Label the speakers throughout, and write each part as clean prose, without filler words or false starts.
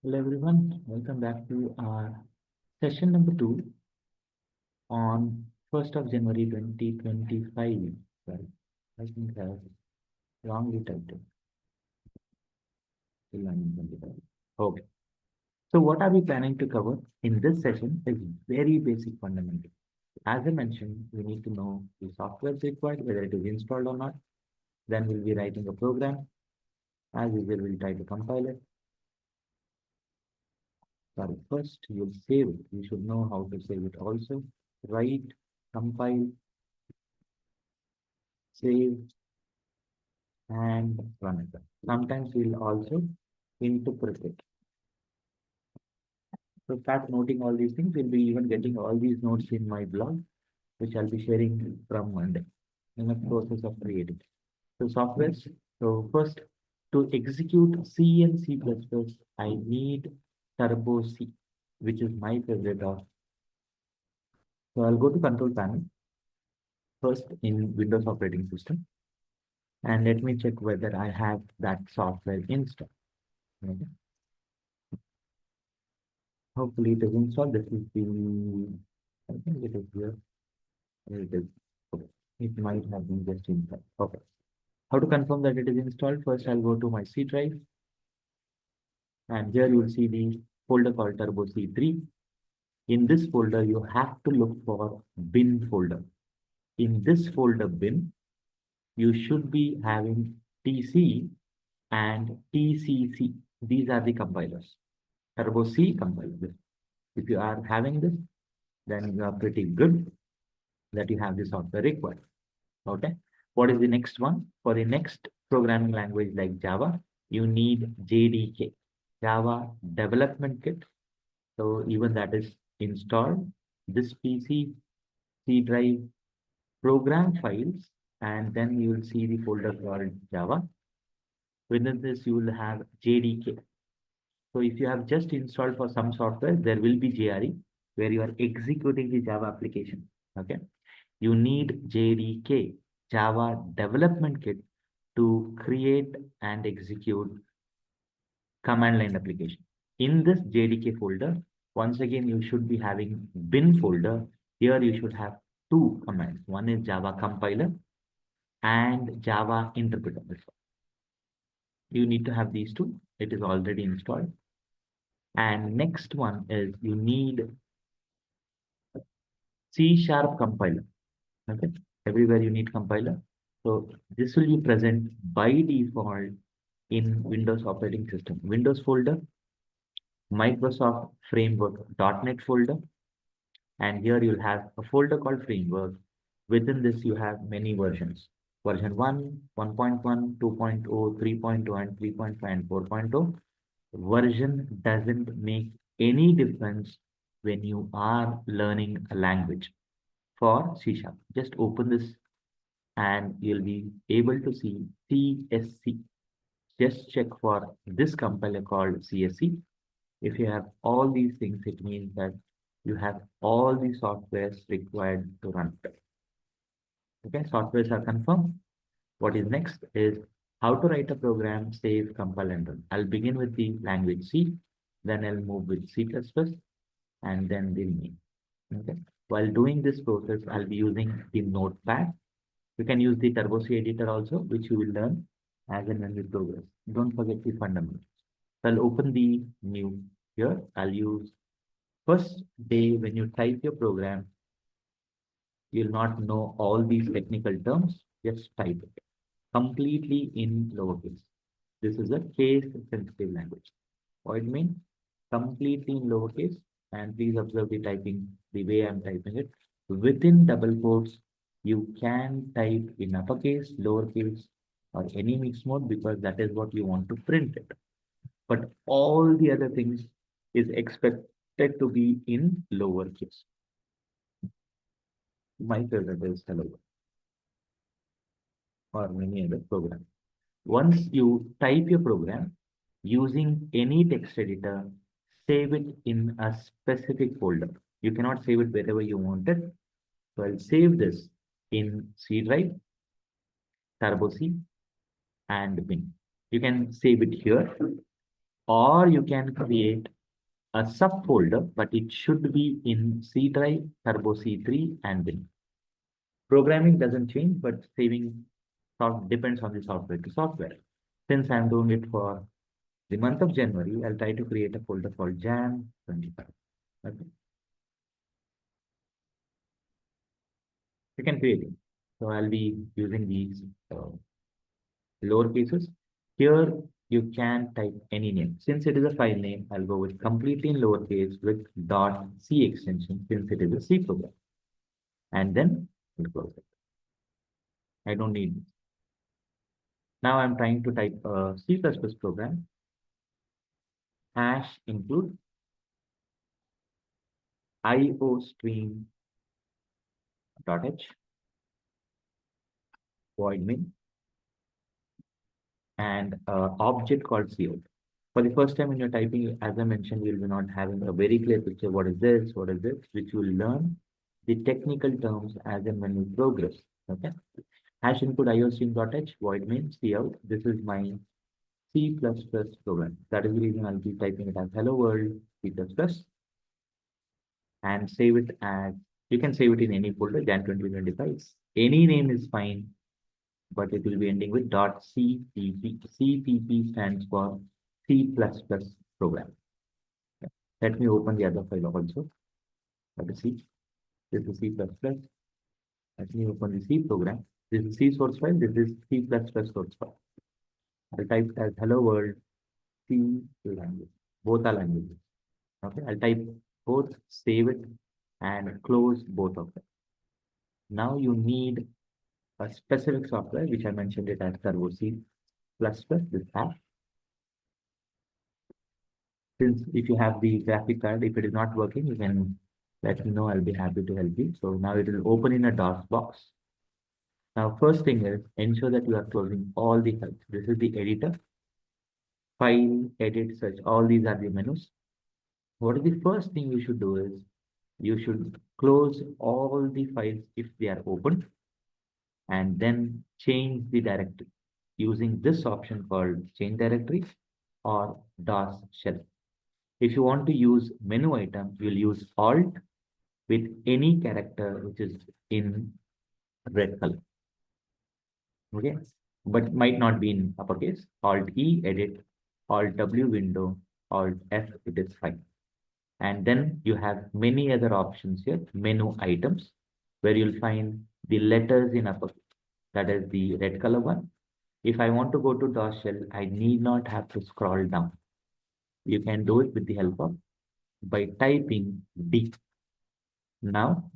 Speaker 1: Hello everyone, welcome back to our session number 2 on 1st of January 2025. Sorry, I think I have wrongly typed it. Still 1925. Okay. So what are we planning to cover in this session is very basic fundamental. As I mentioned, we need to know the software is required, whether it is installed or not. Then we'll be writing a program. As usual, we'll try to compile it. Sorry, first you'll save it. You should know how to save it also. Write, compile, save, and run it. Sometimes we'll also interpret it. So start noting all these things. We'll be even getting all these notes in my blog, which I'll be sharing from Monday in the process of creating. So softwares. So first, to execute C and C++, I need Turbo C, which is my favorite of. So I'll go to control panel first in Windows operating system. And let me check whether I have that software installed. Okay. Hopefully it is installed. This is the, I think it is here. Here it is. Okay. It might have been just installed. Okay. How to confirm that it is installed? First, I'll go to my C drive. And here you will see the folder called Turbo C3. In this folder, you have to look for bin folder. In this folder bin, you should be having TC and TCC. These are the compilers. Turbo C compiler. If you are having this, then you are pretty good that you have the software required. Okay. What is the next one? For the next programming language like Java, you need JDK, Java Development Kit. So even that is installed. This PC, C drive, program files, and then you will see the folder called Java. Within this, you will have JDK. So if you have just installed for some software, there will be JRE where you are executing the Java application. Okay. You need JDK, Java Development Kit, to create and execute command line application. In this JDK folder, once again, you should be having bin folder. Here you should have two commands. One is Java compiler and Java interpreter. You need to have these two. It is already installed. And next one is you need C# compiler. Okay. Everywhere you need compiler. So this will be present by default in Windows operating system. Windows folder, Microsoft Framework .NET folder, and here you'll have a folder called Framework. Within this, you have many versions. Version 1, 1.1, 2.0, 3.0, and 3.5 and 4.0. Version doesn't make any difference when you are learning a language. For C#, just open this and you'll be able to see CSC. Just check for this compiler called CSC. If you have all these things, it means that you have all the softwares required to run it. Okay, softwares are confirmed. What is next is how to write a program, save, compile, and run. I'll begin with the language C, then I'll move with C++, and then the main. Okay. While doing this process, I'll be using the notepad. You can use the Turbo C editor also, which you will learn as and when we progress. Don't forget the fundamentals. So I'll open the new here. I'll use first day when you type your program, you'll not know all these technical terms. Just type it completely in lowercase. This is a case sensitive language. What it means? Completely in lowercase. And please observe the typing, the way I'm typing it. Within double quotes, you can type in uppercase, lowercase, or any mixed mode because that is what you want to print it. But all the other things is expected to be in lowercase. My favorite is hello or many other programs. Once you type your program using any text editor, save it in a specific folder. You cannot save it wherever you want it. So I'll save this in C drive, Turbo C, and bin. You can save it here, or you can create a subfolder, but it should be in C drive, Turbo C3, and Win. Programming doesn't change, but saving depends on the software to software. Since I'm doing it for the month of January, I'll try to create a folder called Jan 25. Okay. You can create it. So I'll be using these lower cases. Here you can type any name. Since it is a file name, I'll go with completely in lowercase with .c extension since it is a C program. And then we'll close it. I don't need this. Now I'm trying to type a C++ program. Hash include iostream.h void main and object called cout. For the first time when you're typing, as I mentioned, you'll be not having a very clear picture. What is this? What is this? Which you will learn the technical terms as and when you progress. Okay. Hash include iostream.h void main cout. This is my C++ program. That is the reason I'll be typing it as hello world C++ and save it as, you can save it in any folder, Jan 2025. Any name is fine, but it will be ending with .cpp. CPP stands for C++ program. Let me open the other file also. Let us see. This is C++. Let me open the C program. This is C source file. This is C++ source file. I'll type as hello world C language. Both are languages. Okay. I'll type both, save it, and close both of them. Now you need a specific software, which I mentioned it as Turbo C++, this app. Since if you have the graphic card, if it is not working, you can let me know. I'll be happy to help you. So now it will open in a DOS box. Now, first thing is ensure that you are closing all the files. This is the editor, file, edit, search. All these are the menus. What is the first thing you should do is you should close all the files if they are open and then change the directory using this option called change directory or DOS shell. If you want to use menu item, you'll use Alt with any character which is in red color. Okay, but might not be in uppercase. Alt E edit, Alt W window, Alt F it is fine. And then you have many other options here, menu items, where you'll find the letters in uppercase. That is the red color one. If I want to go to DOS shell, I need not have to scroll down. You can do it with the help of by typing D. Now,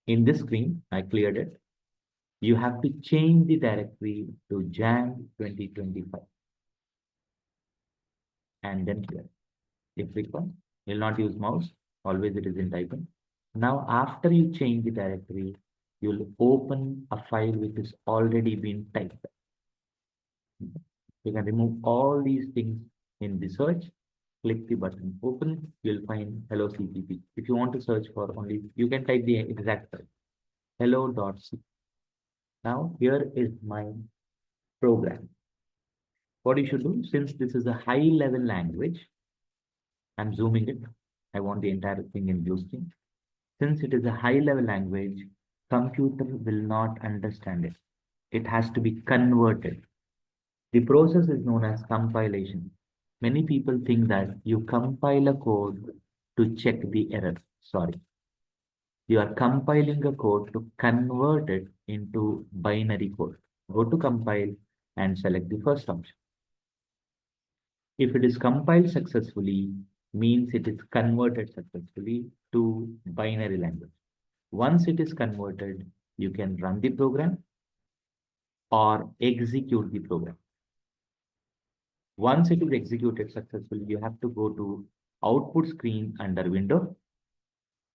Speaker 1: in this screen, I cleared it. You have to change the directory to Jan 2025 and then clear. If required, you'll not use mouse. Always it is in typing. Now, after you change the directory, you'll open a file which is already been typed. You can remove all these things in the search. Click the button open. You'll find hello CPP. If you want to search for only, you can type the exact file hello.c. Now, here is my program. What you should do, since this is a high level language, I'm zooming it. I want the entire thing in blue screen. Since it is a high level language, computer will not understand it. It has to be converted. The process is known as compilation. Many people think that you compile a code to check the error. Sorry. You are compiling a code to convert it into binary code. Go to compile and select the first option. If it is compiled successfully, means it is converted successfully to binary language. Once it is converted, you can run the program or execute the program. Once it is executed successfully, you have to go to output screen under window,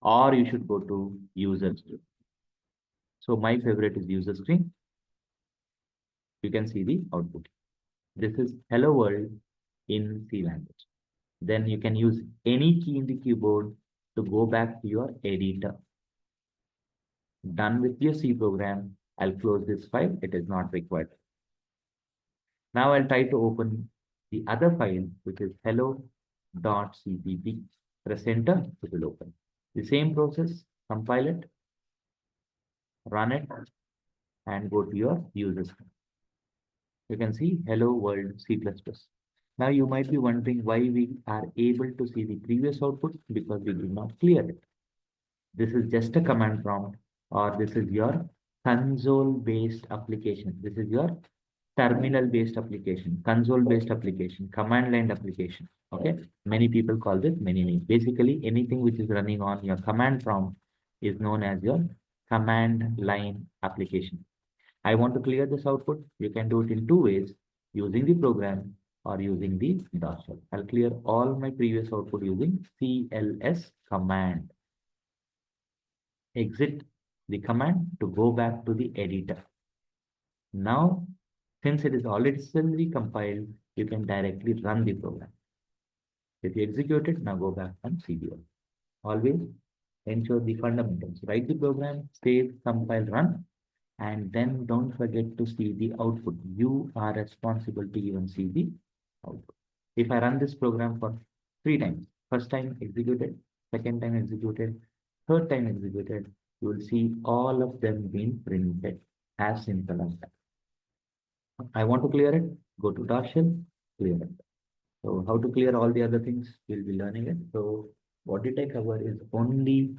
Speaker 1: or you should go to user screen. So my favorite is user screen. You can see the output. This is hello world in C language. Then you can use any key in the keyboard to go back to your editor. Done with your C program. I'll close this file. It is not required. Now I'll try to open The other file, which is hello.cpp, press enter, it will open. The same process, compile it, run it, and go to your users. You can see hello world C++. Now you might be wondering why we are able to see the previous output, because we did not clear it. This is just a command prompt, or this is your console based application. This is your terminal based application, console based application, command line application. Okay, many people call this many names. Basically, anything which is running on your command prompt is known as your command line application. I want to clear this output. You can do it in two ways, using the program or using the DOS shell. I'll clear all my previous output using CLS command. Exit the command to go back to the editor. Now, since it is already compiled, you can directly run the program. If you execute it, now go back and cd. Always ensure the fundamentals. Write the program, save, compile, run, and then don't forget to see the output. You are responsible to even see the output. If I run this program for 3 times, first time executed, second time executed, third time executed, you will see all of them being printed. As simple as that. I want to clear it, go to DOS shell, clear it. So how to clear all the other things, we'll be learning it. So what did I cover is only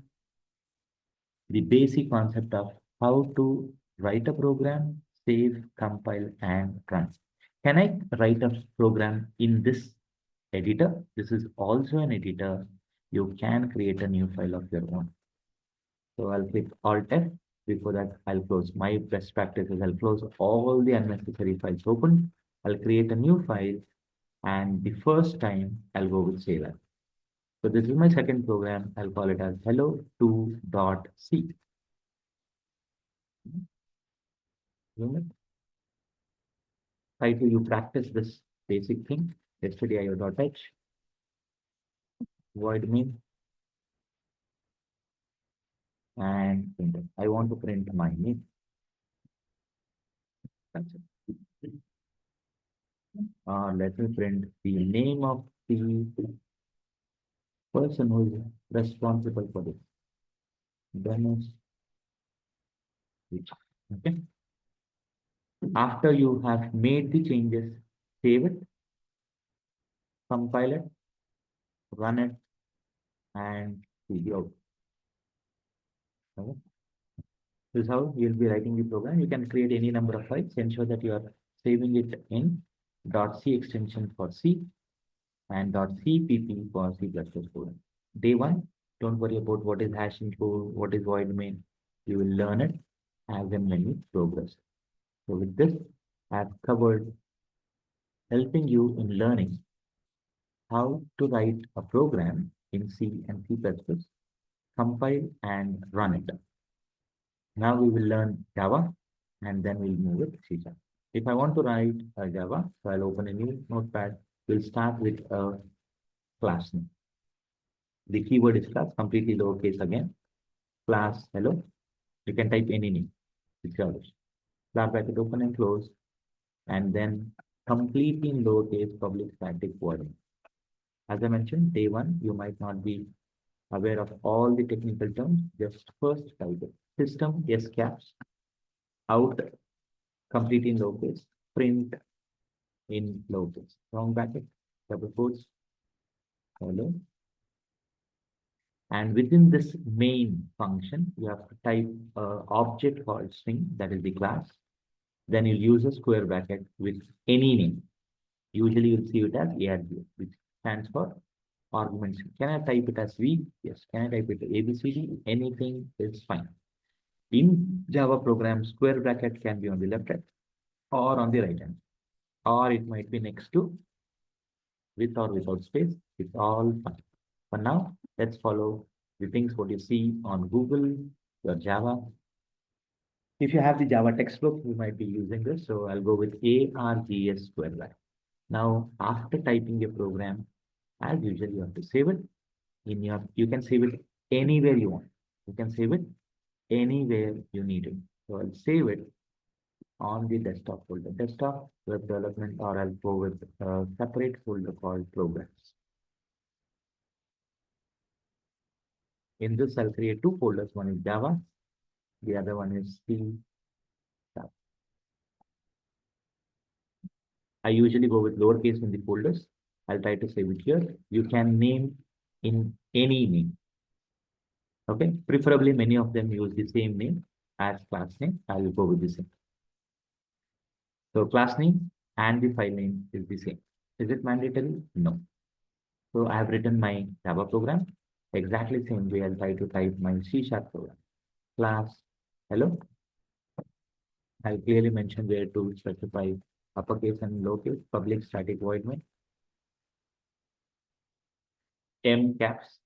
Speaker 1: the basic concept of how to write a program, save, compile, and run. Can I write a program in this editor? This is also an editor. You can create a new file of your own. So I'll click Alt F. Before that, I'll close. My best practice is I'll close all the unnecessary files open. I'll create a new file, and the first time I'll go with save as. So this is my second program. I'll call it as hello2.c. Try to you practice this basic thing. stdio.h, void main, and print it. I want to print my name. That's it. Let me print the name of the person who is responsible for this. Dennis. Okay. After you have made the changes, save it, compile it, run it, and see the output. Okay. This is how you'll be writing the program. You can create any number of files. Ensure that you are saving it in .c extension for C and .cpp for C++ program. Day one, don't worry about what is hashing code, what is void main. You will learn it as and when you progress. So with this, I've covered helping you in learning how to write a program in C and C++, compile and run it. Now we will learn Java, and then we'll move with C#. If I want to write a Java, so I'll open a new notepad. We'll start with a class name. The keyword is class, completely lowercase again. Class hello. You can type any name. It's yours. Start bracket open and close, and then completely in lowercase public static void. As I mentioned, day one, you might not be aware of all the technical terms. Just first type it. System, yes, caps, out, complete in lowercase, print in lowercase, wrong bracket, double quotes, hello. And within this main function, you have to type an object called string, that is the class. Then you'll use a square bracket with any name. Usually you'll see it as ARG, which stands for arguments. Can I type it as V? Yes. Can I type it ABCD? Anything is fine. In Java program, square bracket can be on the left hand or on the right hand, or it might be next to with or without space. It's all fine. For now, let's follow the things what you see on Google, your Java. If you have the Java textbook, you might be using this. So I'll go with ARGS square bracket. Now, after typing a program, as usual, you have to save it in your, you can save it anywhere you want. You can save it anywhere you need it. So I'll save it on the desktop folder. Desktop web development, or I'll go with a separate folder called programs. In this, I'll create two folders. One is Java, the other one is C. I usually go with lowercase in the folders. I'll try to save it here. You can name in any name. Okay, preferably many of them use the same name as class name. I'll go with the same. So class name and the file name is the same. Is it mandatory? No. So I have written my Java program. Exactly same way I'll try to type my C# program. Class, hello. I'll clearly mention where to specify uppercase and lowercase, public static void main, M caps,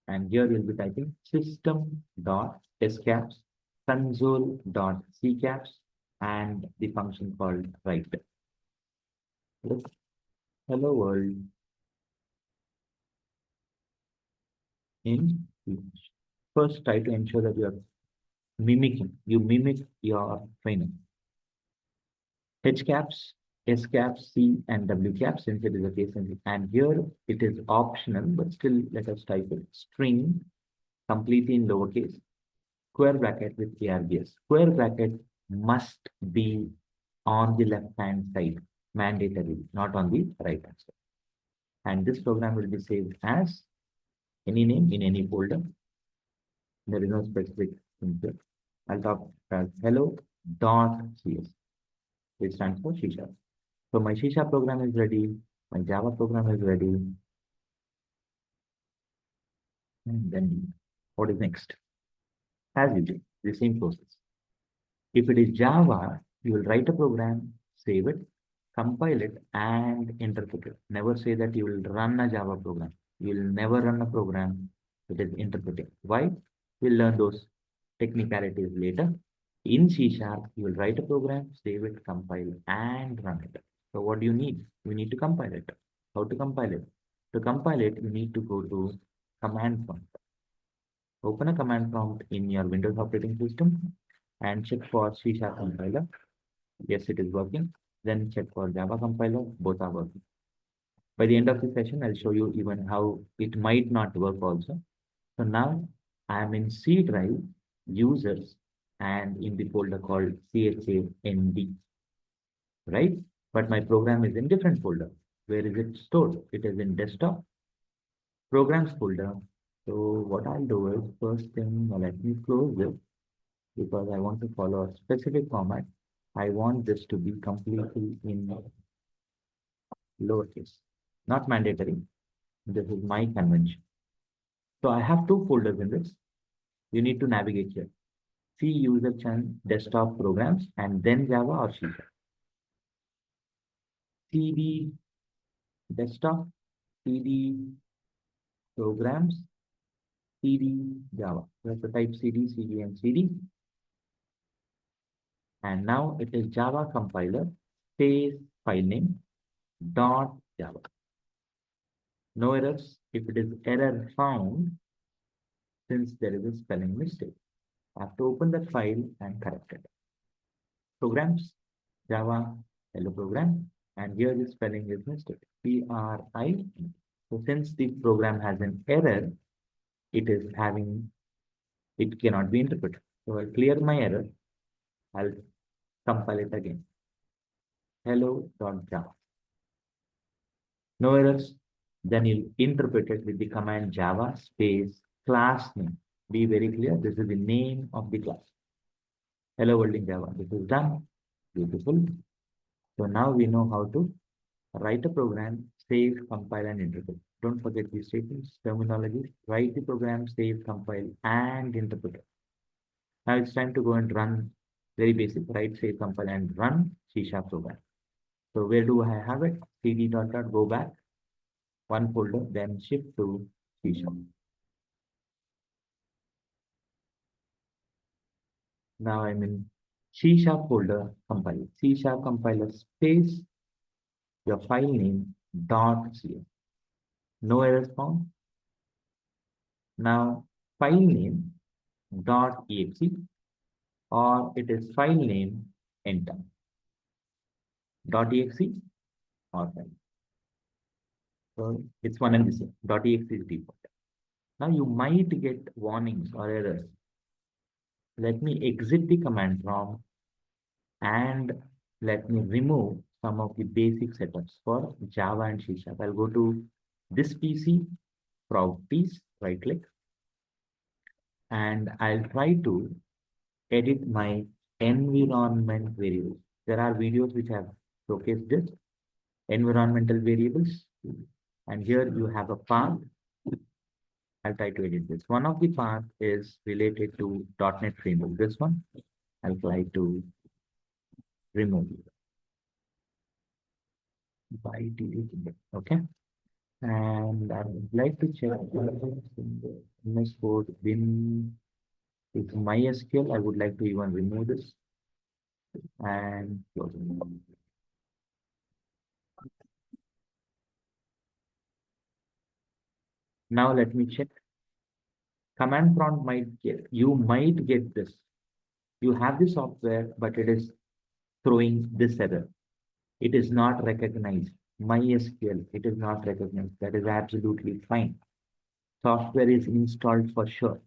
Speaker 1: and here we'll be typing system.scaps, console.ccaps, and the function called write. Look, hello world in English. First, try to ensure that you mimic your training. H caps, S caps, C, and W caps, since it is a case sensitive. And here it is optional, but still let us type it. String, completely in lowercase, square bracket with ARBS. Square bracket must be on the left-hand side, mandatory, not on the right-hand side. And this program will be saved as any name in any folder. There is no specific thing here. I'll talk as hello.cs, which stands for C#. So my C# program is ready, my Java program is ready. And then what is next? As usual, the same process. If it is Java, you will write a program, save it, compile it, and interpret it. Never say that you will run a Java program. You will never run a program that is interpreting. Why? We'll learn those technicalities later. In C#, you will write a program, save it, compile, and run it. So what do you need? You need to compile it. How to compile it? To compile it, you need to go to command prompt. Open a command prompt in your Windows operating system and check for C# compiler. Yes, it is working. Then check for Java compiler. Both are working. By the end of the session, I'll show you even how it might not work also. So now I am in C drive, users, and in the folder called CHAND, right? But my program is in different folder. Where is it stored? It is in desktop programs folder. So what I'll do is, first thing, let me close this because I want to follow a specific format. I want this to be completely in lowercase, not mandatory. This is my convention. So I have two folders in this. You need to navigate here. C user chain desktop programs and then Java or C#. CD desktop, CD programs, CD Java. You have to type CD, CD, and CD. And now it is Java compiler space file name dot Java. No errors. If it is error found, since there is a spelling mistake, I have to open that file and correct it. Programs, Java, hello program, and here the spelling is mistake. PRI. So since the program has an error, it cannot be interpreted. So I'll clear my error. I'll compile it again. Hello.java. No errors. Then you interpret it with the command Java space class name. Be very clear. This is the name of the class. Hello world in Java. This is done. Beautiful. So now we know how to write a program, save, compile, and interpret. Don't forget these statements, terminology. Write the program, save, compile, and interpret it. Now it's time to go and run very basic, write, save, compile, and run C# program. So where do I have it? cd dot dot, go back one folder, then shift to C#. Now I'm in C# folder, compile. C# compiler space your file name .cs. No errors found. Now file name .exe. or it is file name, enter. .exe or file. So it's one and the same. .exe is default. Now you might get warnings or errors. Let me exit the command prompt and let me remove some of the basic setups for Java and C#. I'll go to this PC, properties, right click, and I'll try to edit my environment variables. There are videos which have showcased this environmental variables, and here you have a path. I'll try to edit this. One of the path is related to .NET Framework. This one, I'll try to remove it by deleting it. Okay. And I would like to check MS Code bin is MySQL. I would like to even remove this and close it. Now let me check. Command prompt you might get this. You have the software, but it is throwing this error. It is not recognized. MySQL, it is not recognized. That is absolutely fine. Software is installed for sure.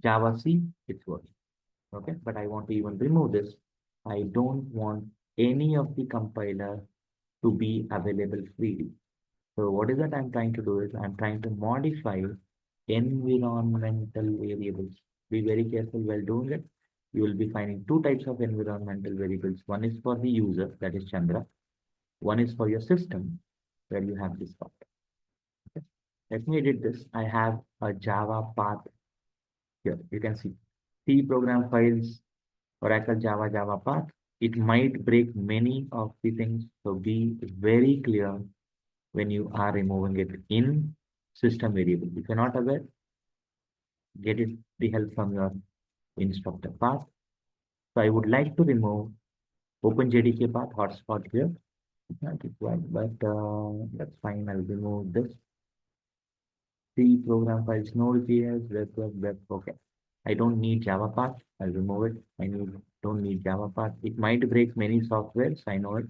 Speaker 1: Java C, it's working. Okay, but I want to even remove this. I don't want any of the compiler to be available freely. So what is that I'm trying to do is I'm trying to modify environmental variables. Be very careful while doing it. You will be finding two types of environmental variables. One is for the user, that is Chandra. One is for your system, where you have this part. Okay. Let me edit this. I have a Java path here. You can see C program files, Oracle Java, Java path. It might break many of the things. So be very clear when you are removing it in system variable. If you're not aware, get it the help from your instructor path. So I would like to remove OpenJDK path hotspot here. Not required, but that's fine. I'll remove this. C program files, Node.js, web. Okay. I don't need Java path. I'll remove it. Don't need Java path. It might break many softwares. I know it.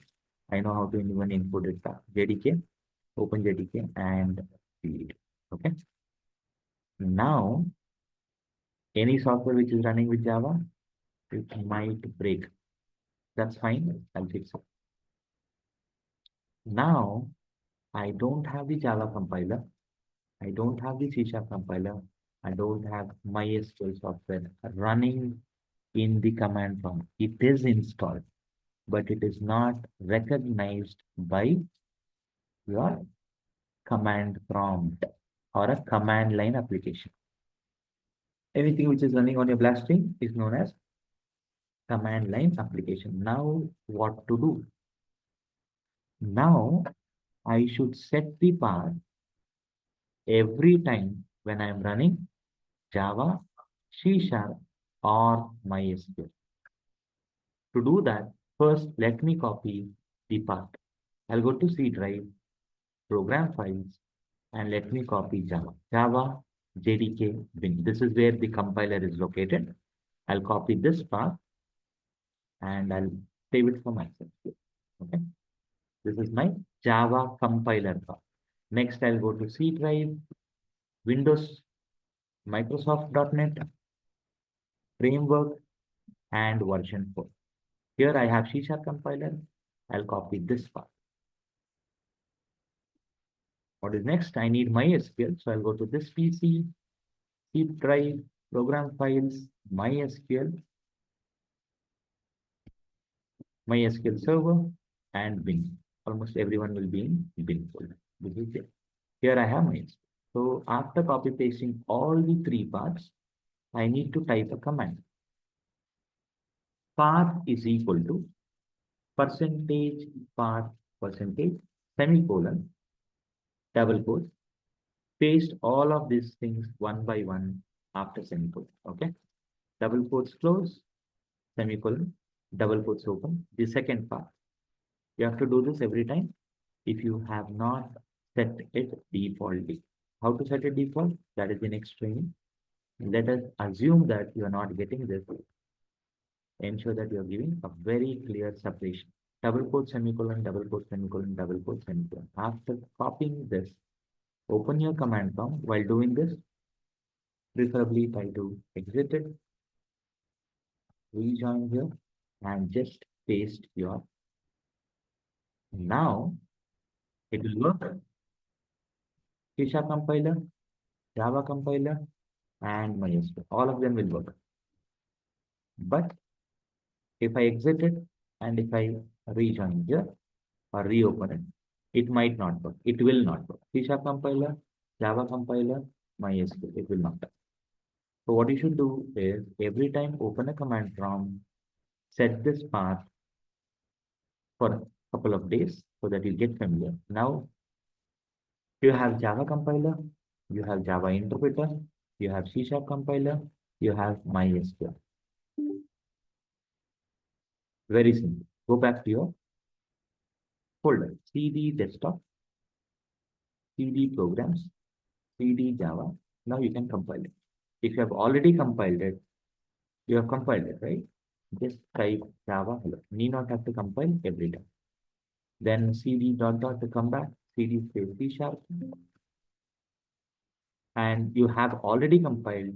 Speaker 1: I know how to even input it. JDK, OpenJDK, and delete. Okay. Now, any software which is running with Java, it might break. That's fine. I'll fix it. Now, I don't have the Java compiler. I don't have the C# compiler. I don't have MySQL software running in the command prompt. It is installed, but it is not recognized by your command prompt or a command line application. Anything which is running on your BlastStream is known as command line application. Now, what to do? Now, I should set the path every time when I am running Java, C# or MySQL. To do that, first let me copy the path. I'll go to C drive, program files, and let me copy Java JDK bin. This is where the compiler is located. I'll copy this path and I'll save it for myself. Okay. This is my Java compiler path. Next, I'll go to C drive, Windows, Microsoft.NET, framework, and version 4. Here I have C# compiler. I'll copy this path. What is next? I need MySQL. So I'll go to this PC, C drive, program files, MySQL, MySQL server, and bin. Almost everyone will be in bin folder. This is it. Here I have MySQL. So after copy pasting all the three paths, I need to type a command. Path is equal to percentage path percentage semicolon double quote. Paste all of these things one by one after semicolon. Okay. Double quotes close, semicolon, double quotes open. The second part. You have to do this every time if you have not set it defaultly. How to set it default? That is the next training. Let us assume that you are not getting this. ensure that you're giving a very clear separation. Double quote, semicolon, double quote, semicolon, double quote, semicolon. After copying this, open your command prompt. While doing this, preferably try to exit it, rejoin here, and just paste your. Now it will work. C# compiler, Java compiler, and MySQL. All of them will work. But if I exit it and if I rejoin here or reopen it, it might not work. It will not work. C# compiler, Java compiler, MySQL, it will not work. So what you should do is every time open a command prompt, set this path for a couple of days so that you get familiar. Now you have Java compiler, you have Java interpreter, you have C# compiler, you have MySQL. Very simple. Go back to your folder, CD desktop, CD programs, CD Java. Now you can compile it. If you have already compiled it, you have compiled it, right? Just type Java hello. Need not have to compile every time. Then CD dot dot to come back, CD space C#, and you have already compiled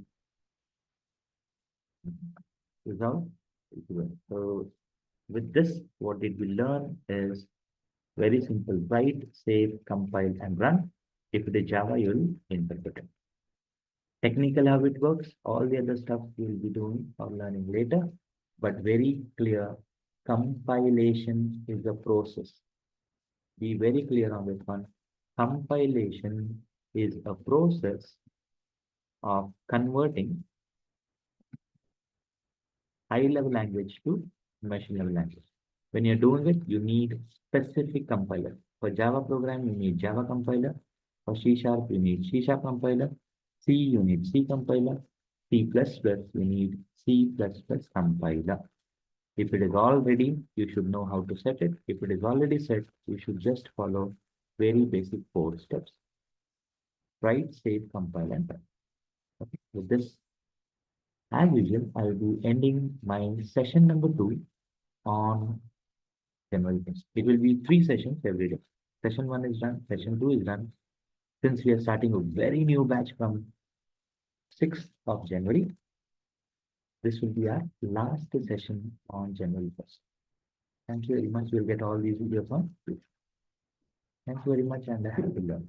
Speaker 1: result. So with this, what did we learn is very simple. Write, save, compile, and run. If it is Java, you'll interpret it. Technical how it works, all the other stuff you'll be doing or learning later, but very clear, compilation is a process. Be very clear on this one. Compilation is a process of converting high-level language to machine-level language. When you're doing it, you need specific compiler. For Java program, you need Java compiler. For C#, you need C# compiler. C, you need C compiler. C++, you need C++ compiler. If it is all ready, you should know how to set it. If it is already set, you should just follow very basic 4 steps. Write, save, compile, and run. Okay. With this, as usual, I will be ending my session number 2 on January 1st. It will be 3 sessions every day. Session 1 is done, session 2 is done. Since we are starting a very new batch from 6th of January, this will be our last session on January 1st. Thank you very much. We'll get all these videos on. Thank you very much and happy to learn.